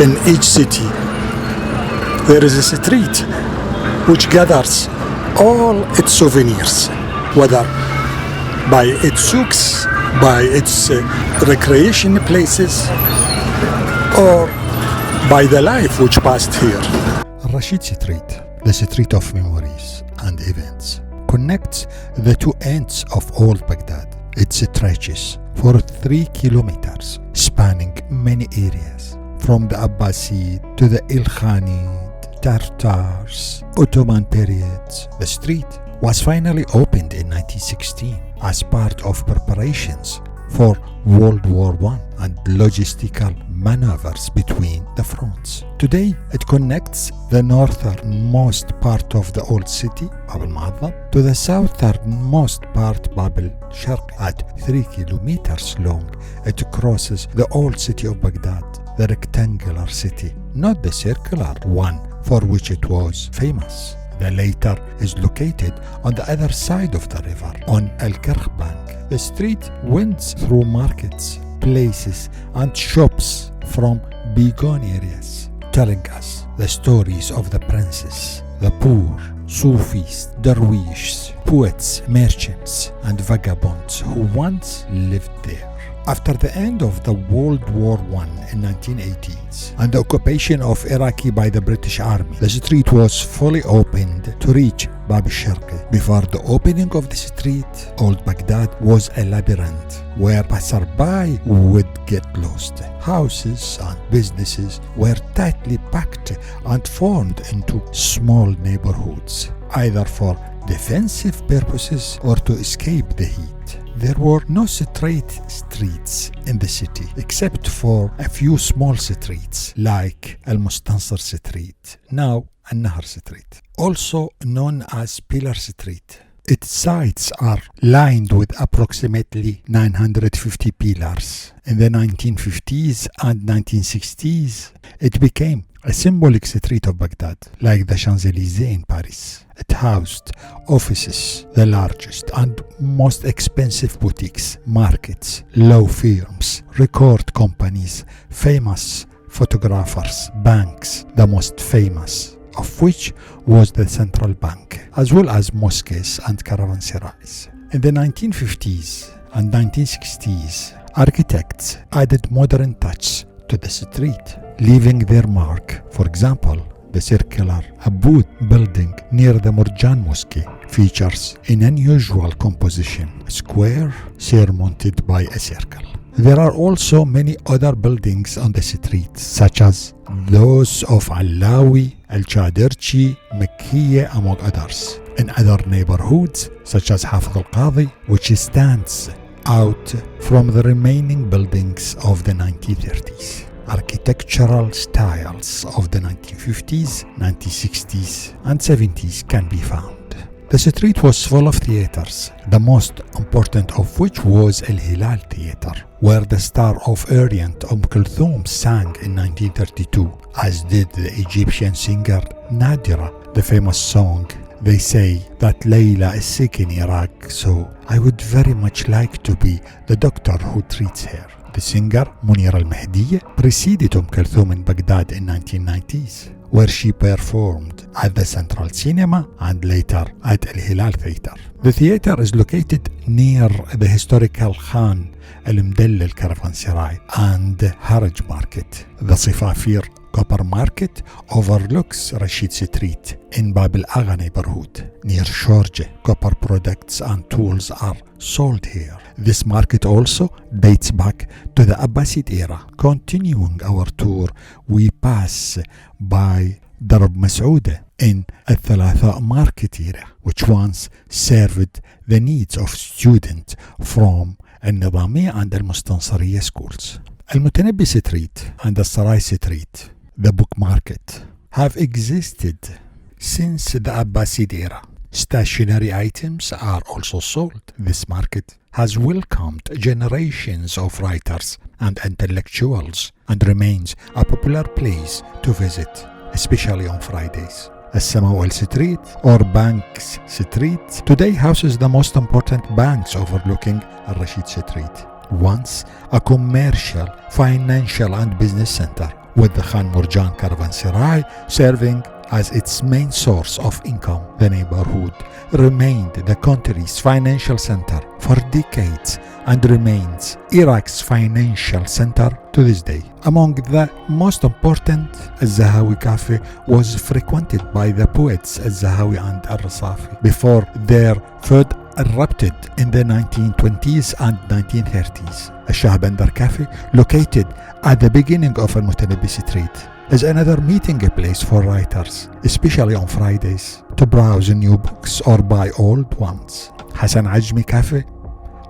in each city, there is a street which gathers all its souvenirs, whether by its souks, by its recreation places, or by the life which passed here. Rasheed Street, the street of memories and events, connects the two ends of old Baghdad. It stretches for 3 kilometers, spanning many areas, from the Abbasid to the Ilkhanid, Tartars, Ottoman periods. The street was finally opened in 1916 as part of preparations for World War I and logistical maneuvers between the fronts. Today, it connects the northernmost part of the old city, Bab al-Mu'azzam, to the southernmost part, Bab al-Sharq. At 3 kilometers long, it crosses the old city of Baghdad, the rectangular city, not the circular one for which it was famous. The latter is located on the other side of the river, on Al-Karkh bank. The street winds through markets, places and shops from bygone areas, telling us the stories of the princes, the poor, Sufis, dervishes, poets, merchants and vagabonds who once lived there. After the end of the World War I in 1980s and the occupation of Iraq by the British Army, the street was fully opened to reach Bab al-Sharqi. Before the opening of the street, old Baghdad was a labyrinth where passerby would get lost. Houses and businesses were tightly packed and formed into small neighborhoods, either for defensive purposes or to escape the heat. There were no straight streets in the city except for a few small streets like Al-Mustansir Street, now Al-Nahar Street, also known as Pillar Street. Its sides are lined with approximately 950 pillars. In the 1950s and 1960s, it became a symbolic street of Baghdad, like the Champs-Élysées in Paris. It housed offices, the largest and most expensive boutiques, markets, law firms, record companies, famous photographers, banks, the most famous of which was the central bank, as well as mosques and caravanserais. In the 1950s and 1960s, architects added modern touch to the street, leaving their mark. For example, the circular Aboud building near the Murjan Mosque features an unusual composition, a square surmounted by a circle. There are also many other buildings on the street, such as those of Allawi, Al-Chadirchi, Makkiya, among others. In other neighborhoods, such as Hafid al-Qadi, which stands out from the remaining buildings of the 1930s. Architectural styles of the 1950s, 1960s and 70s can be found. The street was full of theaters, the most important of which was Al Hilal Theater, where the star of Orient Kulthum sang in 1932, as did the Egyptian singer Nadira. The famous song, they say that Layla is sick in Iraq, so I would very much like to be the doctor who treats her. The singer Munir al-Mahdiya preceded Kulthum in Baghdad in 1990s, where she performed at the Central Cinema and later at Al Hilal Theater. The theater is located near the historical Khan al-Mdallal Caravanserai and Haraj Market. The Sifafir Copper Market overlooks Rasheed Street in Bab al-Agha neighborhood. Near Shorje, copper products and tools are sold here. This market also dates back to the Abbasid era. Continuing our tour, we pass by Darb Mas'ouda in Al-Thalatha market area, which once served the needs of students from Al-Nidamiya and Al-Mustansiriya schools. Al-Mutanabbi Street and Al-Sarai Street, the book market, have existed since the Abbasid era. Stationary items are also sold. This market has welcomed generations of writers and intellectuals and remains a popular place to visit, especially on Fridays. Al-Samawal Street or Banks Street today houses the most important banks overlooking Al-Rasheed Street. Once a commercial, financial and business center, with the Khan Murjan Caravanserai serving as its main source of income. The neighborhood remained the country's financial center for decades and remains Iraq's financial center to this day. Among the most important, Al-Zahawi Cafe was frequented by the poets Al-Zahawi and Al-Rasafi before their feud erupted in the 1920s and 1930s. Al-Shahbandar Cafe, located at the beginning of Al-Mutanabbi Street, is another meeting place for writers, especially on Fridays, to browse new books or buy old ones. Hassan Ajmi Cafe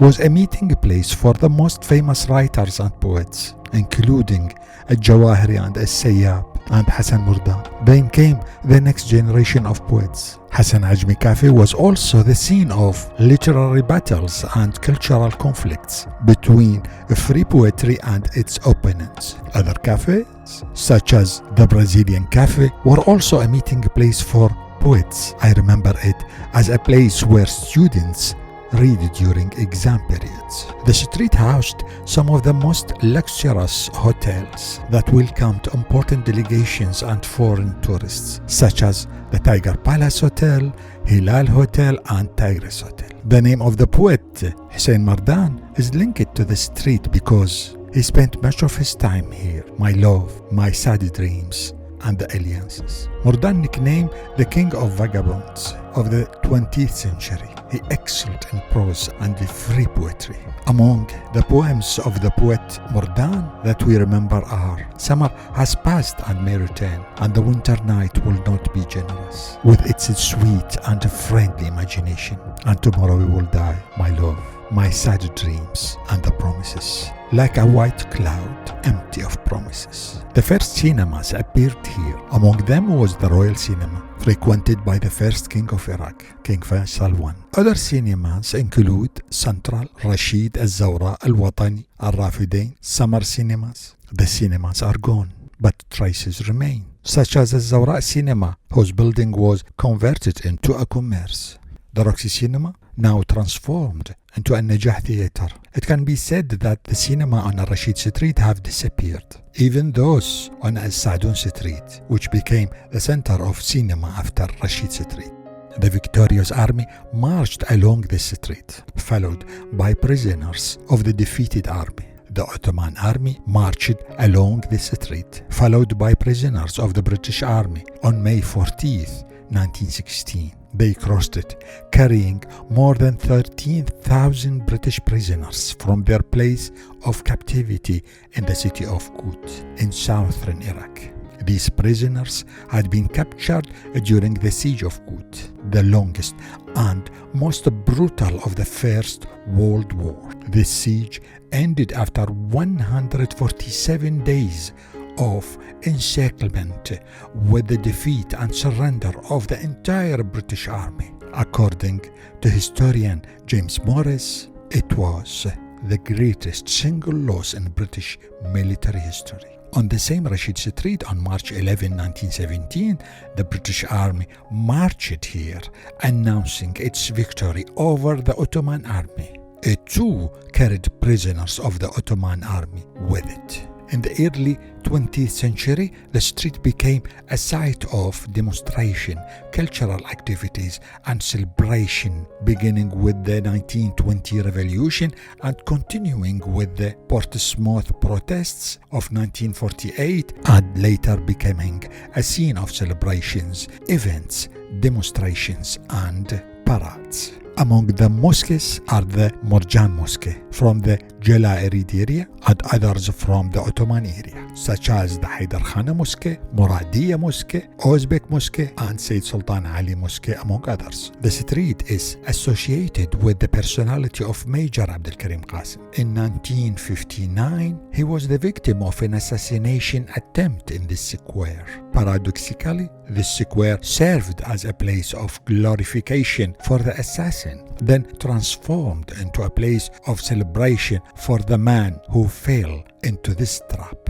was a meeting place for the most famous writers and poets, including Al-Jawahiri and Al-Sayyab and Hassan Murdan. Then came the next generation of poets. Hassan Ajmi Cafe was also the scene of literary battles and cultural conflicts between free poetry and its opponents. Other cafes, such as the Brazilian Cafe, were also a meeting place for poets. I remember it as a place where students read during exam periods. The street housed some of the most luxurious hotels that welcomed important delegations and foreign tourists, such as the Tiger Palace Hotel, Hilal Hotel, and Tigris Hotel. The name of the poet Hussein Mardan is linked to the street because he spent much of his time here. My love, my sad dreams, and the alliances. Mardan, nicknamed the King of Vagabonds of the 20th century, he excelled in prose and free poetry. Among the poems of the poet Mardan that we remember are "Summer has passed and may return, and the winter night will not be generous, with its sweet and friendly imagination, and tomorrow we will die, my love, my sad dreams, and the promises, like a white cloud empty of promises." The first cinemas appeared here. Among them was the Royal Cinema, frequented by the first king of Iraq, King Faisal I. Other cinemas include Central, Rashid, Al-Zawra, Al-Watani, Al-Rafidain, Summer Cinemas. The cinemas are gone, but traces remain, such as Al-Zawra Cinema, whose building was converted into a commerce. The Roxy Cinema, now transformed into a Najah Theatre. It can be said that the cinema on Rasheed Street have disappeared. Even those on Al-Saadun Street, which became the center of cinema after Rasheed Street. The victorious army marched along this street, followed by prisoners of the defeated army. The Ottoman army marched along this street, followed by prisoners of the British army on May 14th, 1916. They crossed it, carrying more than 13,000 British prisoners from their place of captivity in the city of Kut in southern Iraq. These prisoners had been captured during the siege of Kut, the longest and most brutal of the First World War. This siege ended after 147 days of encirclement with the defeat and surrender of the entire British army. According to historian James Morris, it was the greatest single loss in British military history. On the same Rasheed Street on March 11, 1917, the British army marched here, announcing its victory over the Ottoman army. It too carried prisoners of the Ottoman army with it. In the early 20th century, the street became a site of demonstration, cultural activities, and celebration, beginning with the 1920 revolution and continuing with the Portsmouth protests of 1948, and later becoming a scene of celebrations, events, demonstrations, and parades. Among the mosques are the Murjan Mosque from the Jalairid area and others from the Ottoman area, such as the Haidar Khana Mosque, Muradiya Mosque, Uzbek Mosque, and Sayyid Sultan Ali Mosque, among others. The street is associated with the personality of Major Abdul Karim Qasim. In 1959, he was the victim of an assassination attempt in this square. Paradoxically, this square served as a place of glorification for the assassin, then transformed into a place of celebration for the man who fell into this trap.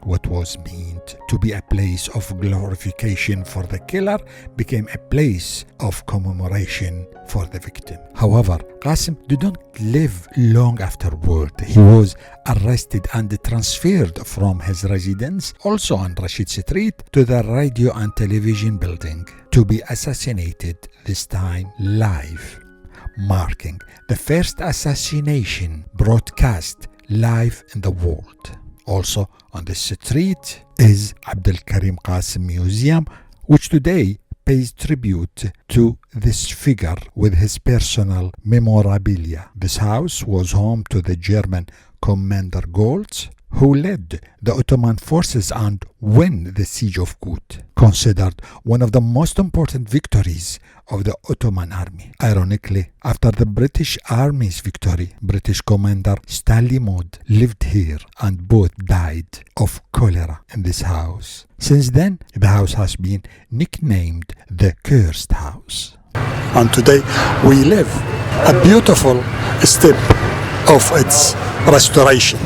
What was meant to be a place of glorification for the killer became a place of commemoration for the victim. However, Qasim did not live long afterward. He was arrested and transferred from his residence, also on Rasheed Street, to the radio and television building to be assassinated, this time live, marking the first assassination broadcast live in the world. Also on the street is Abdul Karim Qasim Museum, which today pays tribute to this figure with his personal memorabilia. This house was home to the German Commander Goltz, who led the Ottoman forces and won the Siege of Kut, considered one of the most important victories of the Ottoman army. Ironically, after the British Army's victory, British Commander Stanley Maud lived here and both died of cholera in this house. Since then, the house has been nicknamed the Cursed House. And today we live a beautiful step of its restoration.